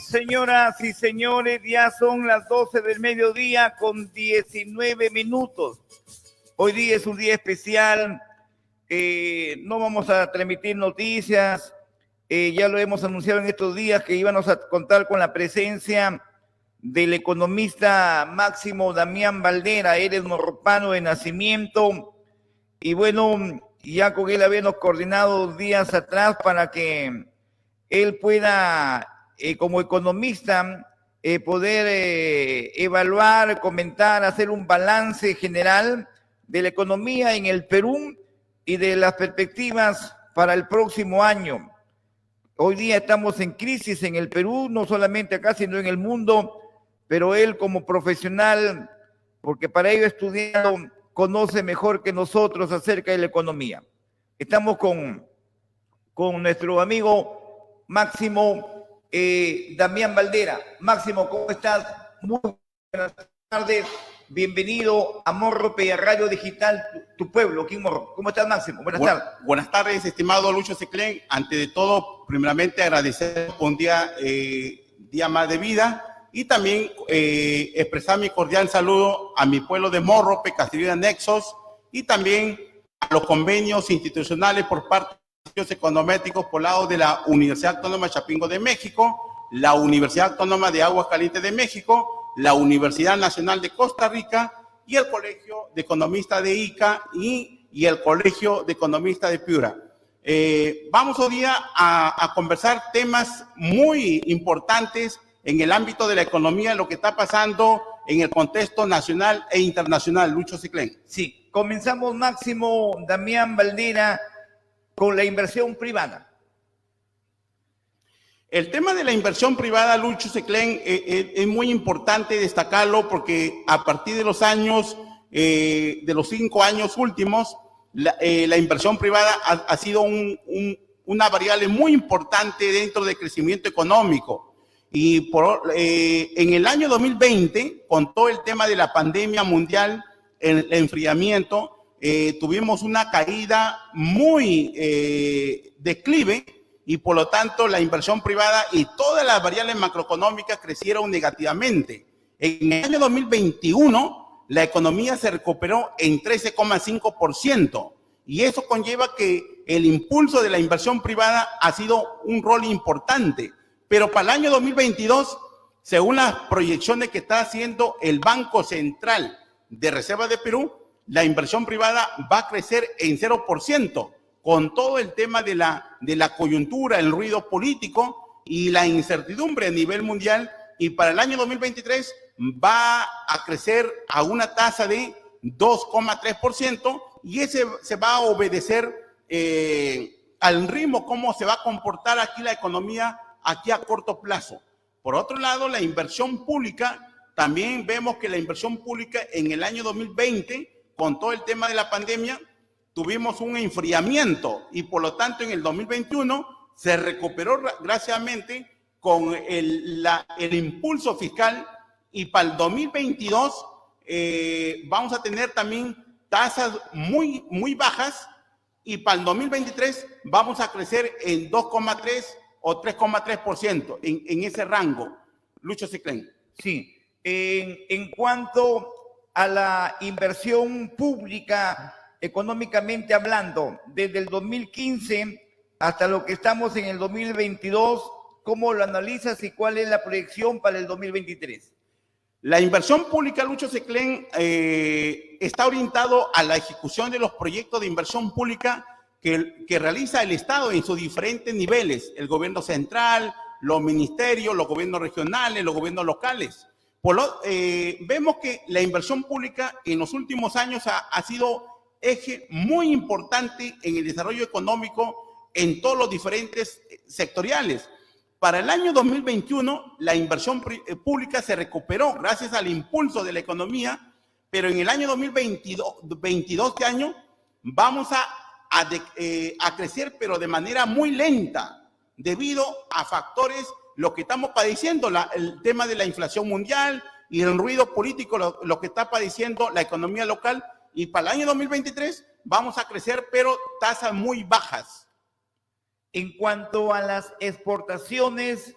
Señoras y señores, ya son las 12 del mediodía con 19 minutos. Hoy día es un día especial. No vamos a transmitir noticias. Ya lo hemos anunciado en estos días que íbamos a contar con la presencia del economista Máximo Damián Valdera. Él es morropano de nacimiento. Y bueno, ya con él habíamos coordinado días atrás para que él pueda, como economista, poder evaluar, comentar, hacer un balance general de la economía en el Perú y de las perspectivas para el próximo año. Hoy día estamos en crisis en el Perú, no solamente acá, sino en el mundo, pero él como profesional, porque para ello ha estudiado, conoce mejor que nosotros acerca de la economía. Estamos con nuestro amigo Máximo Damián Valdera. Máximo, ¿cómo estás? Muy buenas tardes. Bienvenido a Morrope y a Radio Digital, tu pueblo, King Morro. ¿Cómo estás, Máximo? Buenas tardes. Buenas tardes, estimado Lucho Seclén. Ante de todo, primeramente agradecer un día más de vida y también expresar mi cordial saludo a mi pueblo de Morrope, Castellina Nexos, y también a los convenios institucionales por parte de los econométricos por lado de la Universidad Autónoma Chapingo de México, la Universidad Autónoma de Aguascalientes de México, la Universidad Nacional de Costa Rica y el Colegio de Economistas de Ica y el Colegio de Economistas de Piura. Vamos hoy día a conversar temas muy importantes en el ámbito de la economía, lo que está pasando en el contexto nacional e internacional. Lucho Seclén. Sí, comenzamos, Máximo Damián Valdera, con la inversión privada. El tema de la inversión privada, Lucho Seclén, es muy importante destacarlo porque a partir de los años, de los 5 años últimos, la inversión privada ha sido una variable muy importante dentro del crecimiento económico. Y en el año 2020, con todo el tema de la pandemia mundial, el enfriamiento, tuvimos una caída muy declive, y por lo tanto la inversión privada y todas las variables macroeconómicas crecieron negativamente. En el año 2021 la economía se recuperó en 13,5% y eso conlleva que el impulso de la inversión privada ha sido un rol importante, pero para el año 2022, según las proyecciones que está haciendo el Banco Central de Reserva de Perú, la inversión privada va a crecer en 0%. Con todo el tema de la coyuntura, el ruido político y la incertidumbre a nivel mundial, y para el año 2023 va a crecer a una tasa de 2,3%, y ese se va a obedecer al ritmo, cómo se va a comportar aquí la economía aquí a corto plazo. Por otro lado, la inversión pública, también vemos que la inversión pública en el año 2020, con todo el tema de la pandemia, tuvimos un enfriamiento y por lo tanto en el 2021 se recuperó graciosamente con el impulso fiscal, y para el 2022 vamos a tener también tasas muy bajas, y para el 2023 vamos a crecer en 2,3 o 3,3% en ese rango. Lucho Seclén. Sí, en cuanto a la inversión pública, económicamente hablando, desde el 2015 hasta lo que estamos en el 2022, ¿cómo lo analizas y cuál es la proyección para el 2023? La inversión pública, Lucho Seclén, está orientado a la ejecución de los proyectos de inversión pública que realiza el Estado en sus diferentes niveles, el gobierno central, los ministerios, los gobiernos regionales, los gobiernos locales. Vemos que la inversión pública en los últimos años ha sido eje muy importante en el desarrollo económico en todos los diferentes sectoriales. Para el año 2021, la inversión pública se recuperó gracias al impulso de la economía, pero en el año 2022, este año, vamos a crecer, pero de manera muy lenta, debido a factores, lo que estamos padeciendo, el tema de la inflación mundial, y el ruido político lo que está padeciendo la economía local, y para el año 2023 vamos a crecer, pero tasas muy bajas. En cuanto a las exportaciones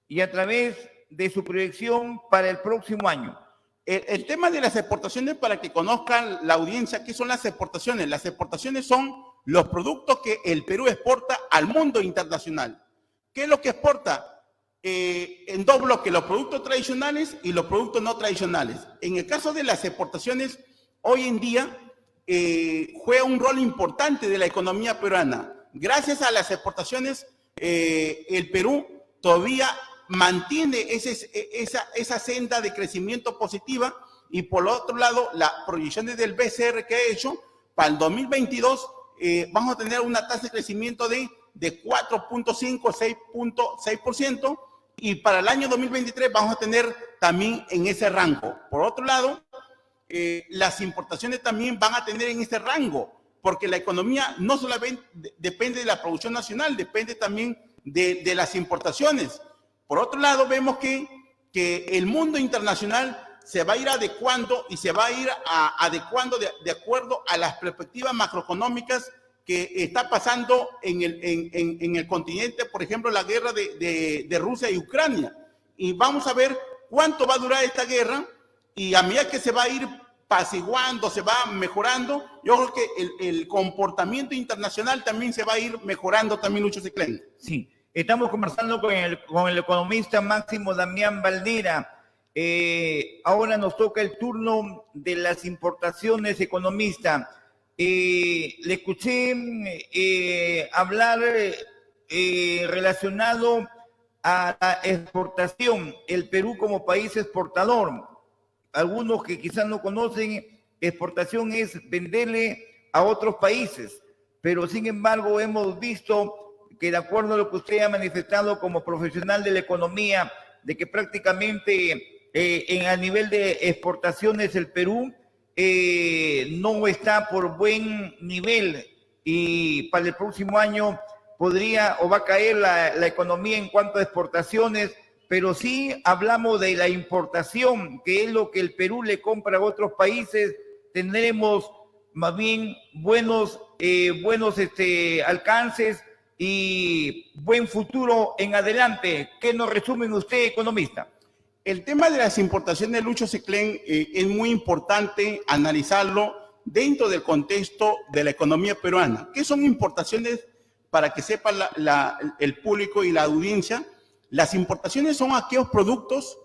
y a través de su proyección para el próximo año. El tema de las exportaciones, para que conozcan la audiencia, ¿qué son las exportaciones? Las exportaciones son los productos que el Perú exporta al mundo internacional. ¿Qué es lo que exporta? En dos bloques, los productos tradicionales y los productos no tradicionales. En el caso de las exportaciones, hoy en día juega un rol importante de la economía peruana. Gracias a las exportaciones, el Perú todavía mantiene esa senda de crecimiento positiva, y por otro lado, las proyecciones del BCR que ha hecho para el 2022, vamos a tener una tasa de crecimiento de 4.5, 6.6%, y para el año 2023 vamos a tener también en ese rango. Por otro lado, las importaciones también van a tener en ese rango, porque la economía no solamente depende de la producción nacional, depende también de las importaciones. Por otro lado, vemos que el mundo internacional se va a ir adecuando y se va a ir adecuando de acuerdo a las perspectivas macroeconómicas que está pasando en el continente, por ejemplo, la guerra de Rusia y Ucrania. Y vamos a ver cuánto va a durar esta guerra, y a medida que se va a ir apaciguando, se va mejorando, yo creo que el comportamiento internacional también se va a ir mejorando también, Lucho Seclén. Sí. Estamos conversando con el economista Máximo Damián Valera. Ahora nos toca el turno de las importaciones, economista. Le escuché hablar relacionado a la exportación, el Perú como país exportador. Algunos que quizás no conocen, exportación es venderle a otros países, pero sin embargo hemos visto que, de acuerdo a lo que usted ha manifestado como profesional de la economía, de que prácticamente a nivel de exportaciones el Perú no está por buen nivel, y para el próximo año podría o va a caer la economía en cuanto a exportaciones, pero sí hablamos de la importación, que es lo que el Perú le compra a otros países. Tendremos más bien buenos alcances y buen futuro en adelante. ¿Qué nos resumen usted, economista? El tema de las importaciones, Lucho Seclén, es muy importante analizarlo dentro del contexto de la economía peruana. ¿Qué son importaciones? Para que sepa el público y la audiencia, las importaciones son aquellos productos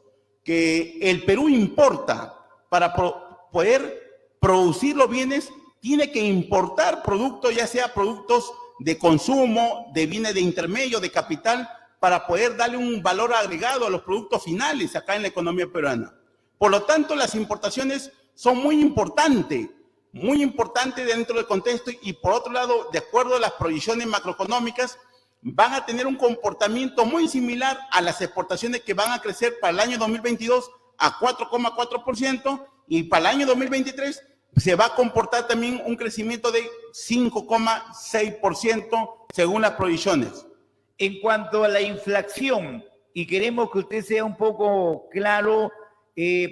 que el Perú importa. Para poder producir los bienes, tiene que importar productos, ya sea productos de consumo, de bienes de intermedio, de capital, para poder darle un valor agregado a los productos finales acá en la economía peruana. Por lo tanto, las importaciones son muy importantes dentro del contexto, y por otro lado, de acuerdo a las proyecciones macroeconómicas, van a tener un comportamiento muy similar a las exportaciones, que van a crecer para el año 2022 a 4,4%, y para el año 2023 se va a comportar también un crecimiento de 5,6% según las proyecciones. En cuanto a la inflación, y queremos que usted sea un poco claro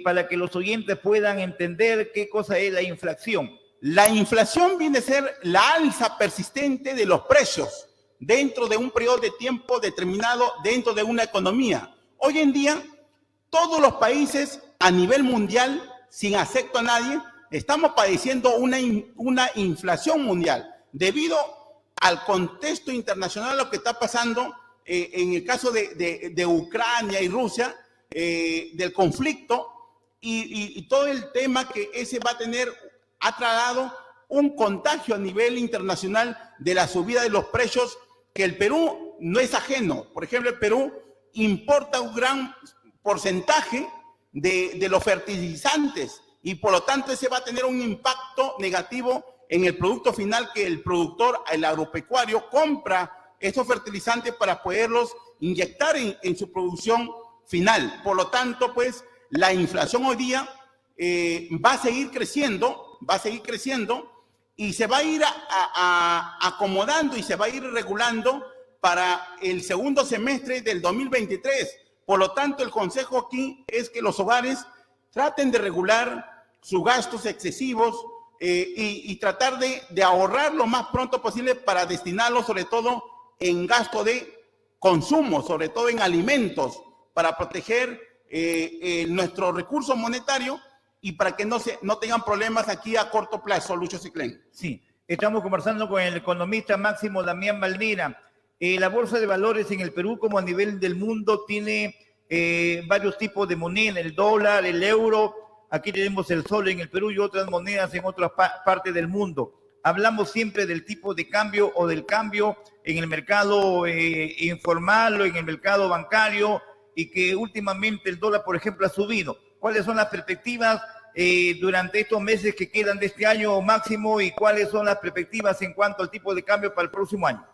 para que los oyentes puedan entender qué cosa es la inflación. La inflación viene a ser la alza persistente de los precios dentro de un periodo de tiempo determinado dentro de una economía. Hoy en día, todos los países a nivel mundial, sin acepto a nadie, estamos padeciendo una inflación mundial debido al contexto internacional, lo que está pasando en el caso de Ucrania y Rusia, del conflicto, y todo el tema que ese va a tener, ha trasladado un contagio a nivel internacional de la subida de los precios, que el Perú no es ajeno. Por ejemplo, el Perú importa un gran porcentaje de los fertilizantes, y por lo tanto ese va a tener un impacto negativo en el producto final, que el productor, el agropecuario, compra esos fertilizantes para poderlos inyectar en su producción final. Por lo tanto, pues, la inflación hoy día va a seguir creciendo, y se va a ir acomodando y se va a ir regulando para el segundo semestre del 2023. Por lo tanto, el consejo aquí es que los hogares traten de regular sus gastos excesivos y tratar de ahorrar lo más pronto posible para destinarlo sobre todo en gasto de consumo, sobre todo en alimentos, para proteger nuestro recurso monetario y para que no tengan problemas aquí a corto plazo, Lucho Ciclén. Sí, estamos conversando con el economista Máximo Damián Valnera. La bolsa de valores en el Perú, como a nivel del mundo, tiene varios tipos de moneda, el dólar, el euro. Aquí tenemos el sol en el Perú y otras monedas en otras partes del mundo. Hablamos siempre del tipo de cambio o del cambio en el mercado informal o en el mercado bancario, y que últimamente el dólar, por ejemplo, ha subido. ¿Cuáles son las perspectivas durante estos meses que quedan de este año, Máximo, y cuáles son las perspectivas en cuanto al tipo de cambio para el próximo año?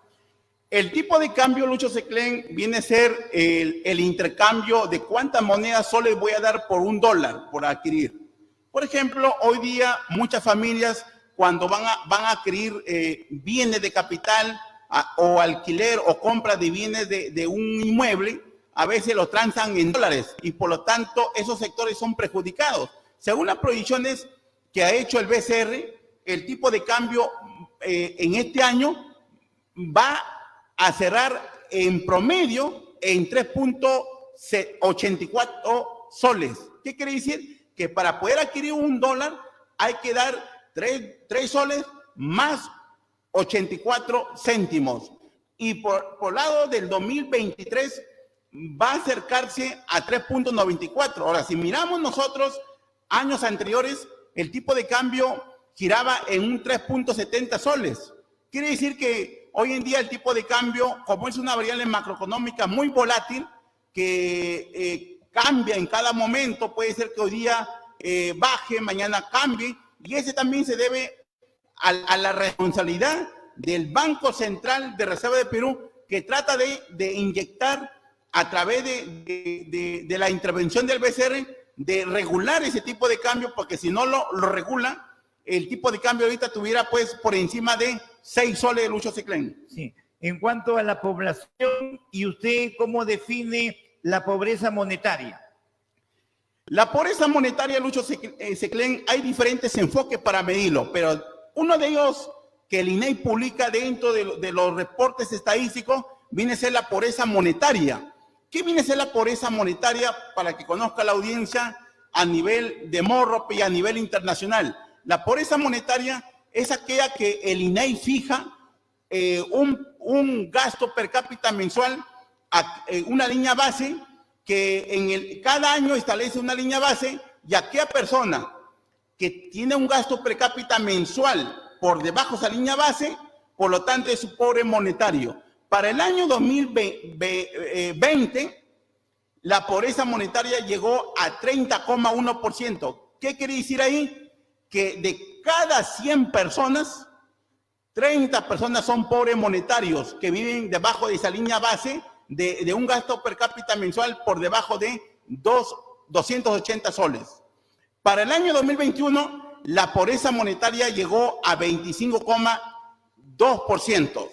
El tipo de cambio, Lucho Ciclén, viene a ser el intercambio de cuántas monedas solo les voy a dar por $1 por adquirir. Por ejemplo, hoy día muchas familias, cuando van a adquirir bienes de capital o alquiler o compra de bienes de un inmueble, a veces lo transan en dólares y por lo tanto esos sectores son perjudicados. Según las proyecciones que ha hecho el BCR, el tipo de cambio en este año va a cerrar en promedio en 3.84 soles. ¿Qué quiere decir? Que para poder adquirir $1 hay que dar 3 soles más 84 céntimos. Y por lado del 2023 va a acercarse a 3.94. Ahora, si miramos nosotros años anteriores, el tipo de cambio giraba en un 3.70 soles. Quiere decir que hoy en día el tipo de cambio, como es una variable macroeconómica muy volátil, que cambia en cada momento, puede ser que hoy día baje, mañana cambie, y ese también se debe a la responsabilidad del Banco Central de Reserva de Perú, que trata de inyectar a través de la intervención del BCR, de regular ese tipo de cambio, porque si no lo regula, el tipo de cambio ahorita tuviera pues por encima de 6 soles de Lucho Ciclén. Sí. En cuanto a la población, ¿y usted cómo define la pobreza monetaria? La pobreza monetaria, Lucho Ciclén, hay diferentes enfoques para medirlo, pero uno de ellos que el INEI publica dentro de los reportes estadísticos viene a ser la pobreza monetaria. ¿Qué viene a ser la pobreza monetaria para que conozca la audiencia a nivel de Morrope y a nivel internacional? La pobreza monetaria es aquella que el INEI fija un gasto per cápita mensual, una línea base, que cada año establece una línea base, y aquella persona que tiene un gasto per cápita mensual por debajo de esa línea base, por lo tanto es un pobre monetario. Para el año 2020, la pobreza monetaria llegó a 30,1%. ¿Qué quiere decir ahí? Que de cada 100 personas, 30 personas son pobres monetarios, que viven debajo de esa línea base de un gasto per cápita mensual por debajo de 280 soles. Para el año 2021, la pobreza monetaria llegó a 25,2%.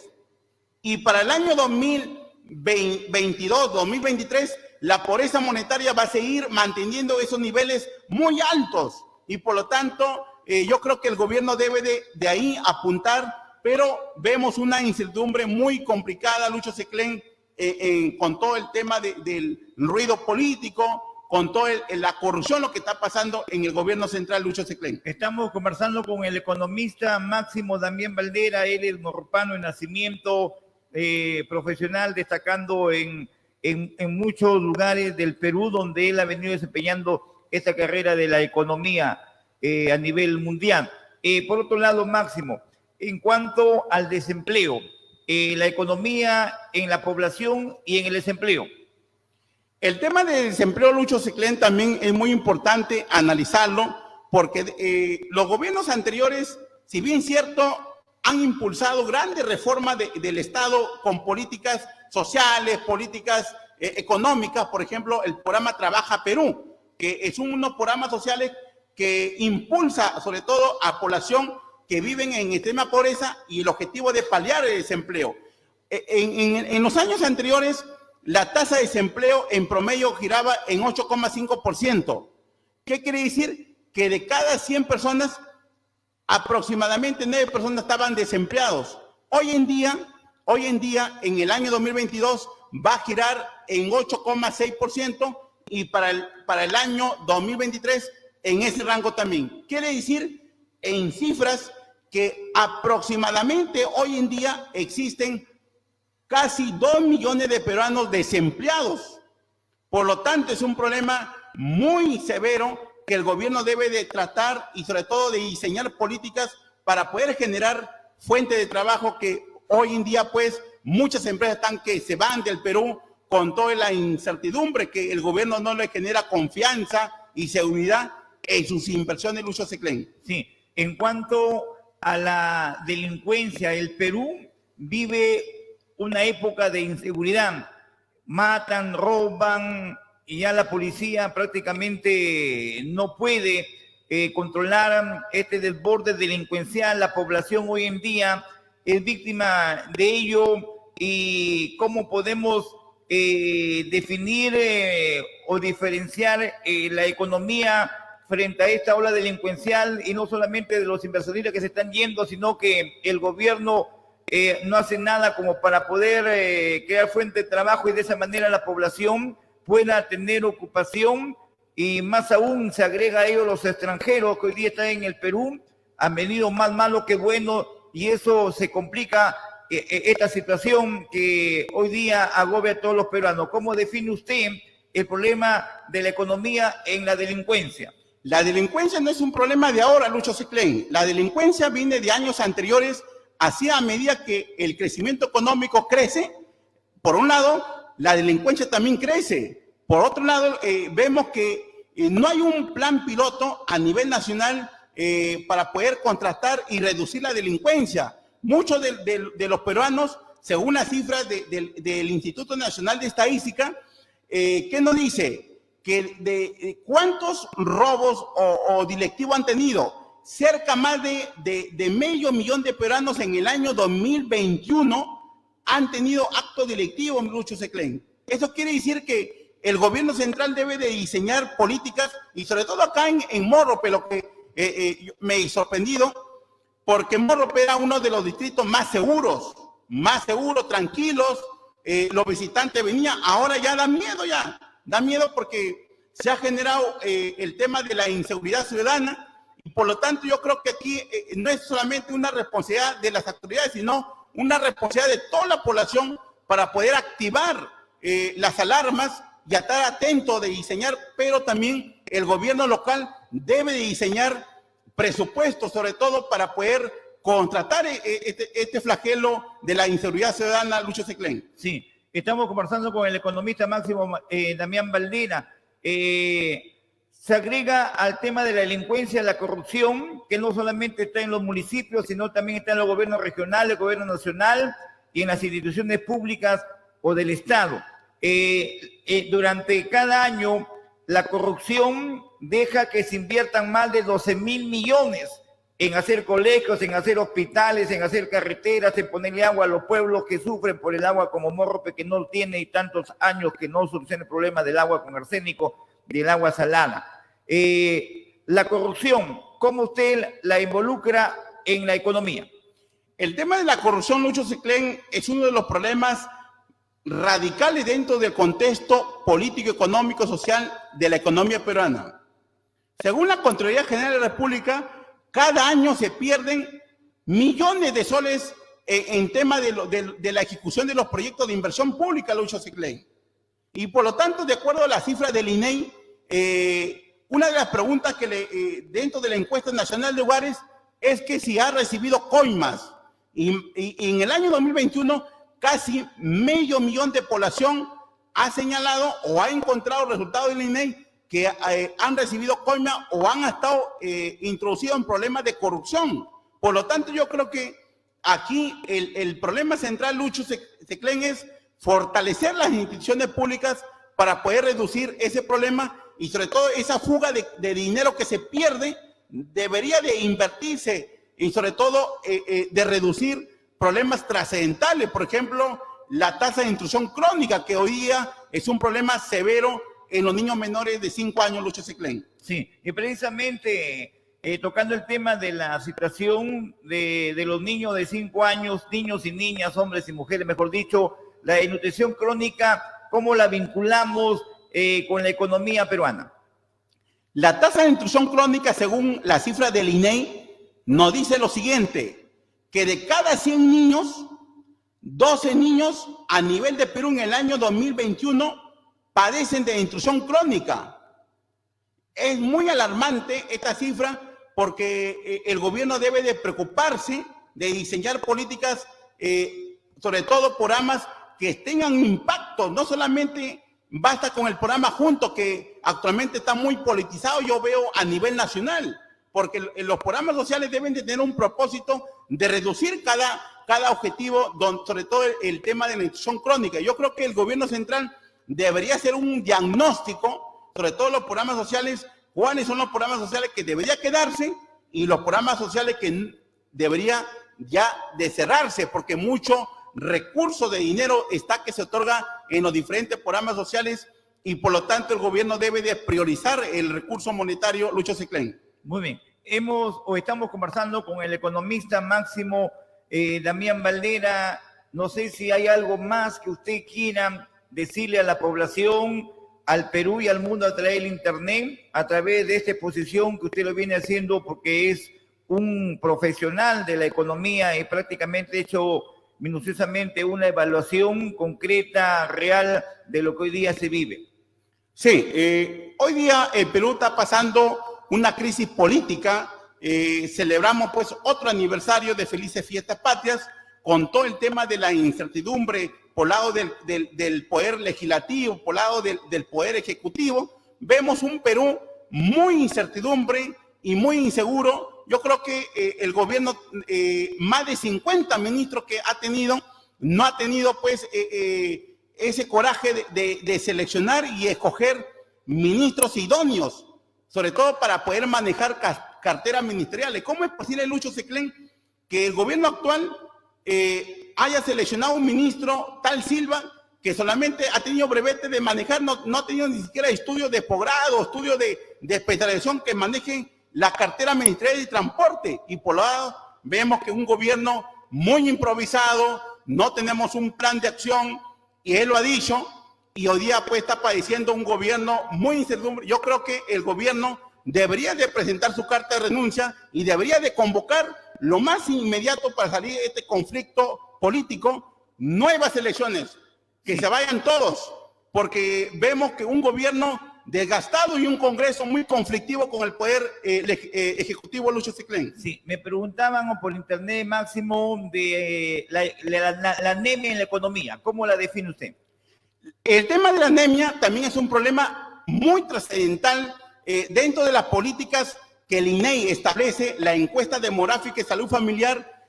Y para el año 2022-2023, la pobreza monetaria va a seguir manteniendo esos niveles muy altos. Y por lo tanto, yo creo que el gobierno debe de ahí apuntar, pero vemos una incertidumbre muy complicada, Lucho Ciclén, con todo el tema del ruido político, con toda la corrupción, lo que está pasando en el gobierno central, Lucho Ciclén. Estamos conversando con el economista Máximo Damián Valnera. Él es morropano de nacimiento, profesional, destacando en muchos lugares del Perú, donde él ha venido desempeñando esta carrera de la economía a nivel mundial. Por otro lado, Máximo, en cuanto al desempleo, la economía en la población y en el desempleo. El tema del desempleo, Lucho Ciclén, también es muy importante analizarlo, porque los gobiernos anteriores, si bien cierto, han impulsado grandes reformas del Estado con políticas sociales, políticas económicas. Por ejemplo, el programa Trabaja Perú, que es unos programas sociales que impulsa sobre todo a población que viven en extrema pobreza, y el objetivo de paliar el desempleo. En los años anteriores, la tasa de desempleo en promedio giraba en 8,5%. ¿Qué quiere decir? Que de cada 100 personas, aproximadamente 9 personas estaban desempleados. Hoy en día, en el año 2022, va a girar en 8,6% y para el año 2023 en ese rango también. Quiere decir, en cifras, que aproximadamente hoy en día existen casi 2 millones de peruanos desempleados. Por lo tanto, es un problema muy severo que el gobierno debe de tratar y sobre todo de diseñar políticas para poder generar fuentes de trabajo, que hoy en día pues muchas empresas están que se van del Perú con toda la incertidumbre que el gobierno no le genera confianza y seguridad en sus inversiones, Lucho Seclén. Sí, en cuanto a la delincuencia, el Perú vive una época de inseguridad. Matan, roban, y ya la policía prácticamente no puede controlar este desborde delincuencial. La población hoy en día es víctima de ello. ¿Y cómo podemos definir o diferenciar la economía frente a esta ola delincuencial? Y no solamente de los inversionistas que se están yendo, sino que el gobierno no hace nada como para poder crear fuente de trabajo y de esa manera la población pueda tener ocupación. Y más aún se agrega a ello los extranjeros que hoy día están en el Perú, han venido más malos que buenos, y eso se complica esta situación que hoy día agobia a todos los peruanos. ¿Cómo define usted el problema de la economía en la delincuencia? La delincuencia no es un problema de ahora, Lucho Seclén. La delincuencia viene de años anteriores. Así, a medida que el crecimiento económico crece, por un lado, la delincuencia también crece. Por otro lado, vemos que no hay un plan piloto a nivel nacional para poder contrastar y reducir la delincuencia. Muchos de los peruanos, según las cifras del Instituto Nacional de Estadística, ¿qué nos dice? Que de cuántos robos o delictivos han tenido. Cerca más de medio millón de peruanos en el año 2021 han tenido actos delictivos, Lucho Seclén. Eso quiere decir que el gobierno central debe de diseñar políticas, y sobre todo acá en Morrope, lo que me he sorprendido, porque Morrope era uno de los distritos más seguros, tranquilos, los visitantes venían. Ahora ya da miedo porque se ha generado el tema de la inseguridad ciudadana. Y por lo tanto, yo creo que aquí no es solamente una responsabilidad de las autoridades, sino una responsabilidad de toda la población para poder activar las alarmas y estar atento de diseñar, pero también el gobierno local debe de diseñar presupuestos, sobre todo para poder contratar este flagelo de la inseguridad ciudadana, Lucho Seclén. Sí, estamos conversando con el economista máximo Damián Baldera. Se agrega al tema de la delincuencia la corrupción, que no solamente está en los municipios, sino también está en los gobiernos regionales, el gobierno nacional y en las instituciones públicas o del Estado. Durante cada año, la corrupción deja que se inviertan más de 12.000 millones en hacer colegios, en hacer hospitales, en hacer carreteras, en ponerle agua a los pueblos que sufren por el agua, como Morrope, que no tiene y tantos años que no soluciona el problema del agua con arsénico, del agua salada. La corrupción, ¿cómo usted la involucra en la economía? El tema de la corrupción, Lucho Seclén, es uno de los problemas radicales dentro del contexto político, económico, social de la economía peruana. Según la Contraloría General de la República, cada año se pierden millones de soles en tema de la ejecución de los proyectos de inversión pública, Lucho Seclén. Y por lo tanto, de acuerdo a las cifras del INEI, una de las preguntas que dentro de la encuesta nacional de hogares es que si ha recibido coimas. Y en el año 2021, casi medio millón de población ha señalado o ha encontrado resultados del INEI que han recibido coimas o han estado introducidos en problemas de corrupción. Por lo tanto, yo creo que aquí el problema central, Lucho Seclén, es fortalecer las instituciones públicas para poder reducir ese problema, y sobre todo esa fuga de dinero que se pierde debería de invertirse, y sobre todo de reducir problemas trascendentales. Por ejemplo, la tasa de intrusión crónica, que hoy día es un problema severo en los niños menores de 5 años, Lucho Seclén. Sí, y precisamente tocando el tema de la situación de los niños de 5 años, niños y niñas, hombres y mujeres, mejor dicho, la desnutrición crónica, ¿cómo la vinculamos con la economía peruana? La tasa de desnutrición crónica, según la cifra del INEI, nos dice lo siguiente, que de cada 100 niños, 12 niños a nivel de Perú en el año 2021 padecen de desnutrición crónica. Es muy alarmante esta cifra porque el gobierno debe de preocuparse de diseñar políticas, sobre todo programas que tengan impacto. No solamente basta con el programa Juntos, que actualmente está muy politizado, yo veo a nivel nacional, porque los programas sociales deben de tener un propósito de reducir cada objetivo, sobre todo el tema de la desnutrición crónica. Yo creo que el gobierno central debería hacer un diagnóstico, sobre todo los programas sociales, cuáles son los programas sociales que debería quedarse y los programas sociales que debería ya de cerrarse, porque mucho recurso de dinero está que se otorga en los diferentes programas sociales y por lo tanto el gobierno debe de priorizar el recurso monetario, Lucho Seclén. Muy bien, estamos conversando con el economista máximo Damián Valdera. No sé si hay algo más que usted quiera decirle a la población, al Perú y al mundo a través del Internet, a través de esta exposición que usted lo viene haciendo porque es un profesional de la economía y prácticamente hecho minuciosamente una evaluación concreta, real, de lo que hoy día se vive. Sí, hoy día el Perú está pasando una crisis política. Celebramos pues otro aniversario de Felices Fiestas Patrias con todo el tema de la incertidumbre por lado del poder legislativo, por lado del poder ejecutivo. Vemos un Perú muy incertidumbre y muy inseguro. Yo creo que el gobierno, más de 50 ministros que ha tenido, no ha tenido pues ese coraje de seleccionar y escoger ministros idóneos, sobre todo para poder manejar carteras ministeriales. ¿Cómo es posible, Lucho Seclén, que el gobierno actual haya seleccionado un ministro, tal Silva, que solamente ha tenido brevete de manejar, no ha tenido ni siquiera estudios de posgrado, estudios de especialización que manejen la cartera ministerial de transporte? Y por lo lado vemos que un gobierno muy improvisado, no tenemos un plan de acción, y él lo ha dicho, y hoy día pues está padeciendo un gobierno muy incertidumbre. Yo creo que el gobierno debería de presentar su carta de renuncia y debería de convocar lo más inmediato para salir de este conflicto político, nuevas elecciones, que se vayan todos, porque vemos que un gobierno desgastado y un Congreso muy conflictivo con el poder ejecutivo, Lucho Seclén. Sí, me preguntaban por internet, Máximo, de la anemia en la economía. ¿Cómo la define usted? El tema de la anemia también es un problema muy trascendental dentro de las políticas que el INEI establece. La encuesta demográfica y salud familiar,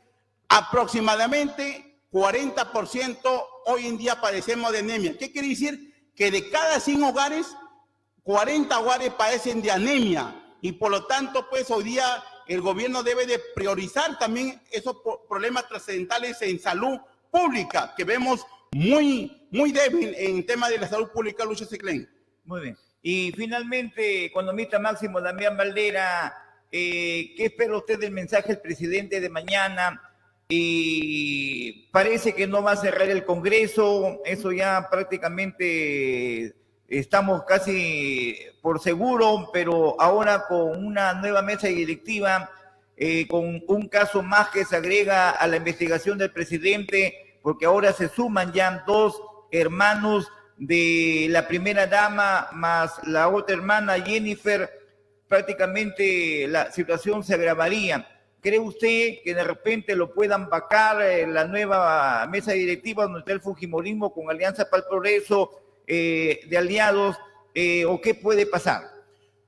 aproximadamente 40% hoy en día padecemos de anemia. ¿Qué quiere decir? Que de cada 100 hogares, 40 hogares padecen de anemia, y por lo tanto, pues hoy día el gobierno debe de priorizar también esos problemas trascendentales en salud pública, que vemos muy débil en tema de la salud pública, Lucho Seclén. Muy bien. Y finalmente, economista máximo Damián Valdera, ¿qué espera usted del mensaje del presidente de mañana? Y parece que no va a cerrar el Congreso, eso ya prácticamente estamos casi por seguro, pero ahora con una nueva mesa directiva, con un caso más que se agrega a la investigación del presidente, porque ahora se suman ya 2 hermanos de la primera dama más la otra hermana Jennifer, prácticamente la situación se agravaría. ¿Cree usted que de repente lo puedan vacar la nueva mesa directiva donde está el fujimorismo con Alianza para el Progreso, de aliados, o qué puede pasar?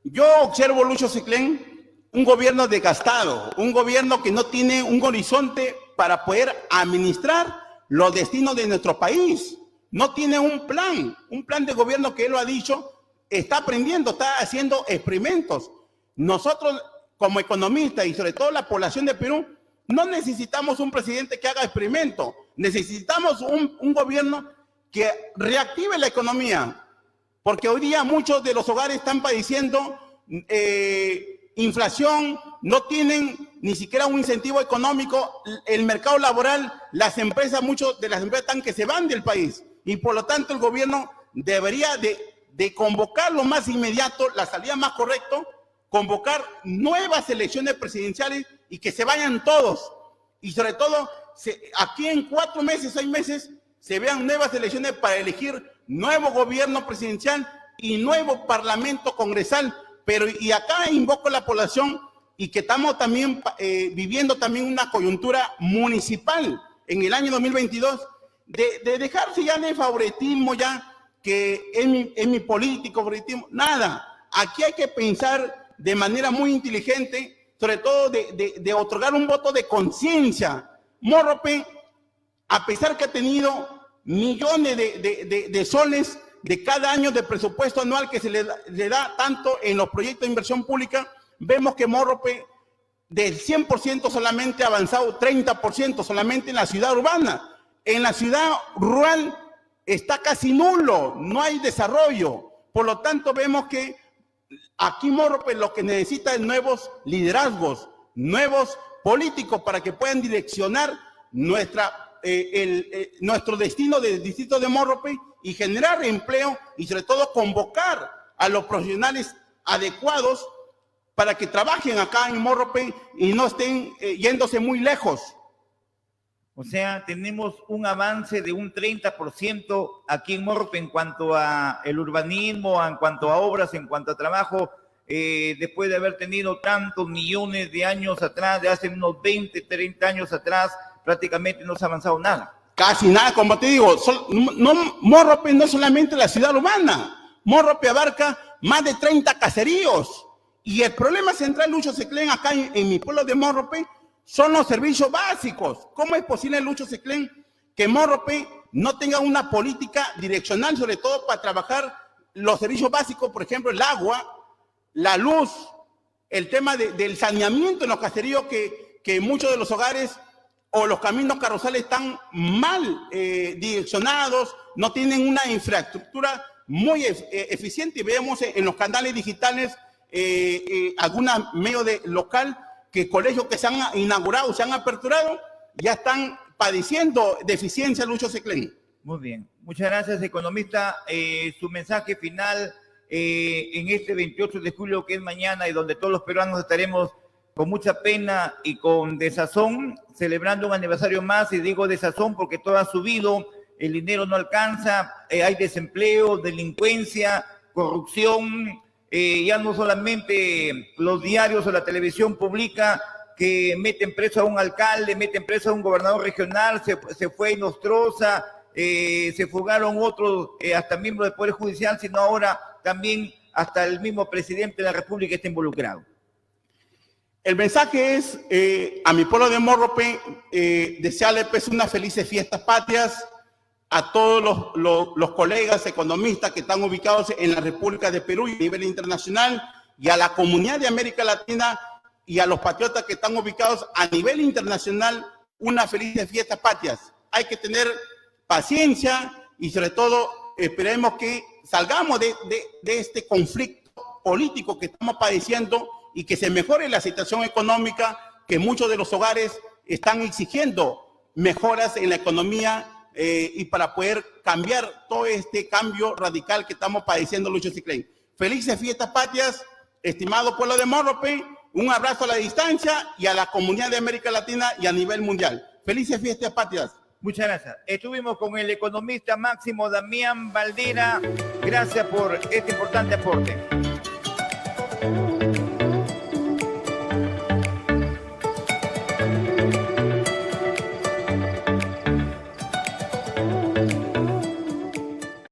Yo observo, Lucho Seclén, un gobierno desgastado, un gobierno que no tiene un horizonte para poder administrar los destinos de nuestro país. No tiene un plan de gobierno, que él lo ha dicho, está aprendiendo, está haciendo experimentos. Nosotros, como economistas y sobre todo la población de Perú, no necesitamos un presidente que haga experimentos, necesitamos un gobierno que reactive la economía, porque hoy día muchos de los hogares están padeciendo inflación, no tienen ni siquiera un incentivo económico, el mercado laboral, las empresas, muchas de las empresas están que se van del país, y por lo tanto el gobierno debería de convocar lo más inmediato, la salida más correcta, convocar nuevas elecciones presidenciales y que se vayan todos, y sobre todo aquí en 4 meses, 6 meses, se vean nuevas elecciones para elegir nuevo gobierno presidencial y nuevo parlamento congresal. Pero y acá invoco a la población y que estamos también viviendo también una coyuntura municipal en el año 2022 de dejarse ya de favoritismo, ya que es mi político, favoritismo, nada. Aquí hay que pensar de manera muy inteligente, sobre todo de otorgar un voto de conciencia. Morrope, a pesar que ha tenido millones de soles de cada año de presupuesto anual que se le da tanto en los proyectos de inversión pública, vemos que Morrope del 100% solamente ha avanzado 30% solamente en la ciudad urbana. En la ciudad rural está casi nulo, no hay desarrollo. Por lo tanto, vemos que aquí Morrope lo que necesita es nuevos liderazgos, nuevos políticos para que puedan direccionar nuestro destino del distrito de Morrope y generar empleo y sobre todo convocar a los profesionales adecuados para que trabajen acá en Morrope y no estén yéndose muy lejos. O sea, tenemos un avance de un 30% aquí en Morrope en cuanto a el urbanismo, en cuanto a obras, en cuanto a trabajo, después de haber tenido tantos millones de años atrás, de hace unos 20, 30 años atrás, prácticamente no se ha avanzado nada. Casi nada, como te digo, Morrope no es solamente la ciudad urbana, Morrope abarca más de 30 caseríos. Y el problema central, Lucho Seclén, acá en mi pueblo de Morrope, son los servicios básicos. ¿Cómo es posible, Lucho Seclén, que Morrope no tenga una política direccional, sobre todo para trabajar los servicios básicos, por ejemplo, el agua, la luz, el tema del saneamiento en los caseríos, que muchos de los hogares o los caminos carrozales están mal direccionados, no tienen una infraestructura muy eficiente, y vemos en los canales digitales algunos medios local que colegios que se han inaugurado, se han aperturado, ya están padeciendo deficiencia, Lucho Seclén. Muy bien, muchas gracias, economista. Su mensaje final en este 28 de julio, que es mañana, y donde todos los peruanos estaremos con mucha pena y con desazón, celebrando un aniversario más, y digo desazón porque todo ha subido, el dinero no alcanza, hay desempleo, delincuencia, corrupción, ya no solamente los diarios o la televisión pública que meten preso a un alcalde, meten preso a un gobernador regional, se fue Nostroza, se fugaron otros, hasta miembros del Poder Judicial, sino ahora también hasta el mismo presidente de la República está involucrado. El mensaje es a mi pueblo de Morrope, desearle pues unas felices fiestas patrias a todos los colegas economistas que están ubicados en la República de Perú y a nivel internacional, y a la comunidad de América Latina y a los patriotas que están ubicados a nivel internacional, unas felices fiestas patrias. Hay que tener paciencia y sobre todo esperemos que salgamos de este conflicto político que estamos padeciendo y que se mejore la situación económica, que muchos de los hogares están exigiendo mejoras en la economía y para poder cambiar todo este cambio radical que estamos padeciendo, Lucho Seclén. Felices fiestas patrias, estimado pueblo de Morrope, un abrazo a la distancia y a la comunidad de América Latina y a nivel mundial. Felices fiestas patrias. Muchas gracias. Estuvimos con el economista Máximo Damián Valdera. Gracias por este importante aporte.